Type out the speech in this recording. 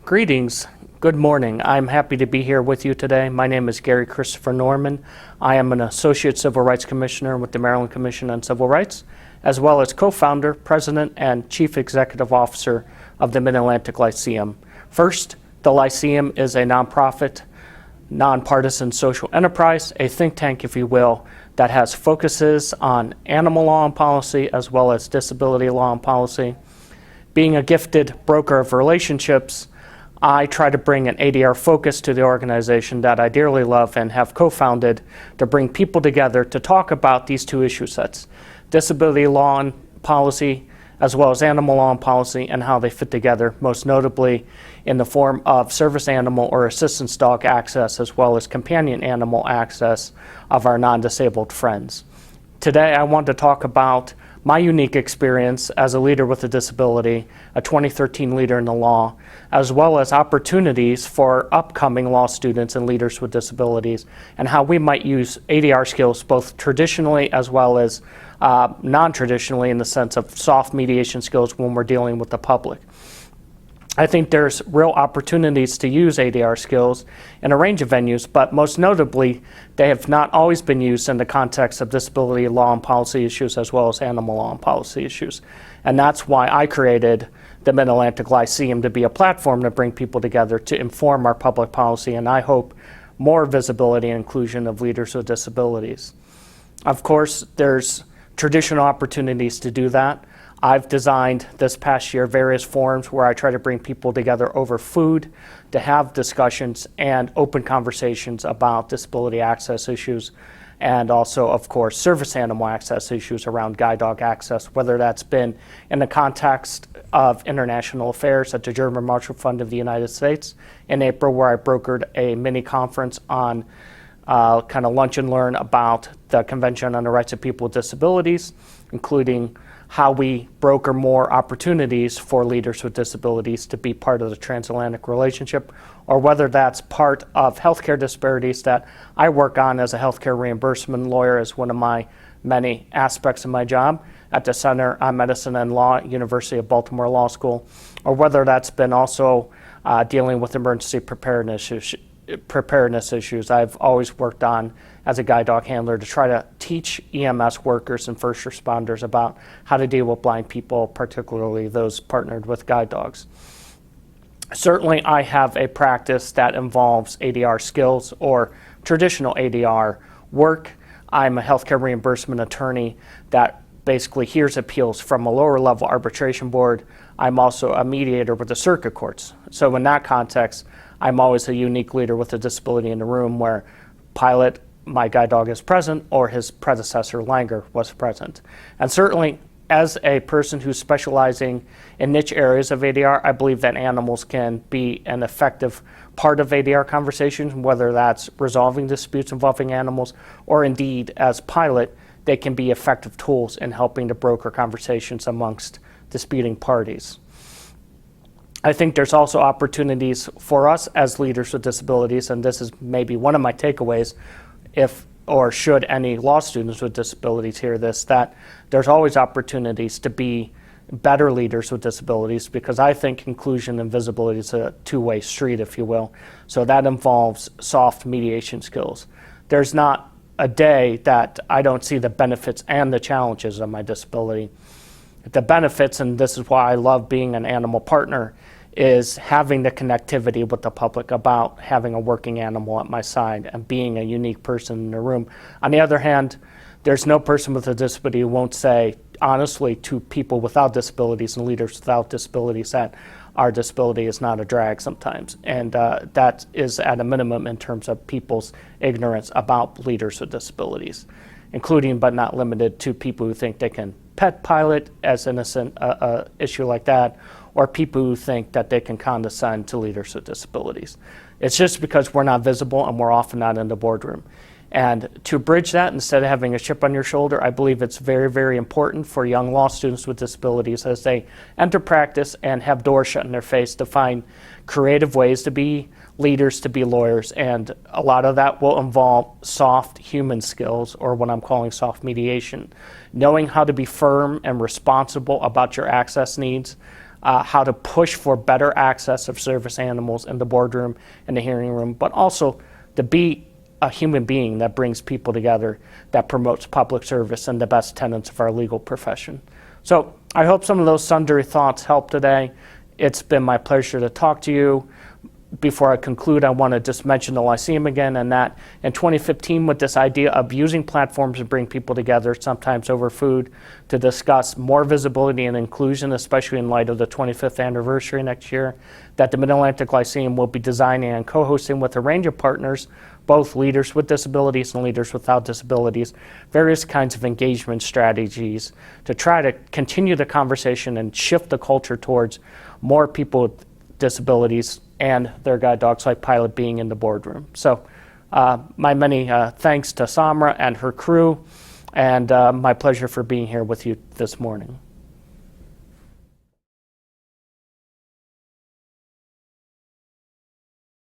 Greetings. Good morning. I'm happy to be here with you today. My name is Gary Christopher Norman. I am an Associate Civil Rights Commissioner with the Maryland Commission on Civil Rights, as well as co-founder, president, and chief executive officer of the Mid-Atlantic Lyceum. First, the Lyceum is a nonprofit, nonpartisan social enterprise, a think tank, if you will, that has focuses on animal law and policy as well as disability law and policy. Being a gifted broker of relationships, I try to bring an ADR focus to the organization that I dearly love and have co-founded to bring people together to talk about these two issue sets, disability law and policy, as well as animal law and policy, and how they fit together, most notably in the form of service animal or assistance dog access, as well as companion animal access of our non-disabled friends. Today, I want to talk about my unique experience as a leader with a disability, a 2013 leader in the law, as well as opportunities for upcoming law students and leaders with disabilities, and how we might use ADR skills both traditionally as well as non-traditionally in the sense of soft mediation skills when we're dealing with the public. I think there's real opportunities to use ADR skills in a range of venues, but most notably, they have not always been used in the context of disability law and policy issues as well as animal law and policy issues. And that's why I created the Mid-Atlantic Lyceum to be a platform to bring people together to inform our public policy, and I hope more visibility and inclusion of leaders with disabilities. Of course, there's traditional opportunities to do that. I've designed this past year various forums where I try to bring people together over food to have discussions and open conversations about disability access issues, and also, of course, service animal access issues around guide dog access, whether that's been in the context of international affairs at the German Marshall Fund of the United States in April, where I brokered a mini conference on kind of lunch and learn about the Convention on the Rights of People with Disabilities, including how we broker more opportunities for leaders with disabilities to be part of the transatlantic relationship, or whether that's part of healthcare disparities that I work on as a healthcare reimbursement lawyer as one of my many aspects of my job at the Center on Medicine and Law at University of Baltimore Law School, or whether that's been also dealing with emergency preparedness issues I've always worked on as a guide dog handler to try to teach EMS workers and first responders about how to deal with blind people, particularly those partnered with guide dogs. Certainly, I have a practice that involves ADR skills or traditional ADR work. I'm a healthcare reimbursement attorney that basically hears appeals from a lower level arbitration board. I'm also a mediator with the circuit courts. So in that context, I'm always a unique leader with a disability in the room where Pilot, my guide dog, is present, or his predecessor, Langer, was present. And certainly, as a person who's specializing in niche areas of ADR, I believe that animals can be an effective part of ADR conversations, whether that's resolving disputes involving animals, or indeed, as Pilot, they can be effective tools in helping to broker conversations amongst disputing parties. I think there's also opportunities for us as leaders with disabilities, and this is maybe one of my takeaways, if or should any law students with disabilities hear this, that there's always opportunities to be better leaders with disabilities, because I think inclusion and visibility is a two-way street, if you will. So that involves soft mediation skills. There's not a day that I don't see the benefits and the challenges of my disability. The benefits, and this is why I love being an animal partner, is having the connectivity with the public about having a working animal at my side and being a unique person in the room. On the other hand, there's no person with a disability who won't say honestly to people without disabilities and leaders without disabilities that our disability is not a drag sometimes. And that is at a minimum in terms of people's ignorance about leaders with disabilities, including but not limited to people who think they can pet Pilot as innocent issue like that, or people who think that they can condescend to leaders with disabilities. It's just because we're not visible and we're often not in the boardroom. And to bridge that, instead of having a chip on your shoulder, I believe it's very, very important for young law students with disabilities as they enter practice and have doors shut in their face to find creative ways to be leaders, to be lawyers. And a lot of that will involve soft human skills, or what I'm calling soft mediation. Knowing how to be firm and responsible about your access needs, how to push for better access of service animals in the boardroom and the hearing room, but also to be a human being that brings people together, that promotes public service and the best tenets of our legal profession. So I hope some of those sundry thoughts help today. It's been my pleasure to talk to you. Before I conclude, I want to just mention the Lyceum again, and that in 2015, with this idea of using platforms to bring people together, sometimes over food, to discuss more visibility and inclusion, especially in light of the 25th anniversary next year, that the Mid-Atlantic Lyceum will be designing and co-hosting with a range of partners, both leaders with disabilities and leaders without disabilities, various kinds of engagement strategies to try to continue the conversation and shift the culture towards more people with disabilities and their guide dogs like Pilot being in the boardroom. So my many thanks to Samra and her crew, and my pleasure for being here with you this morning.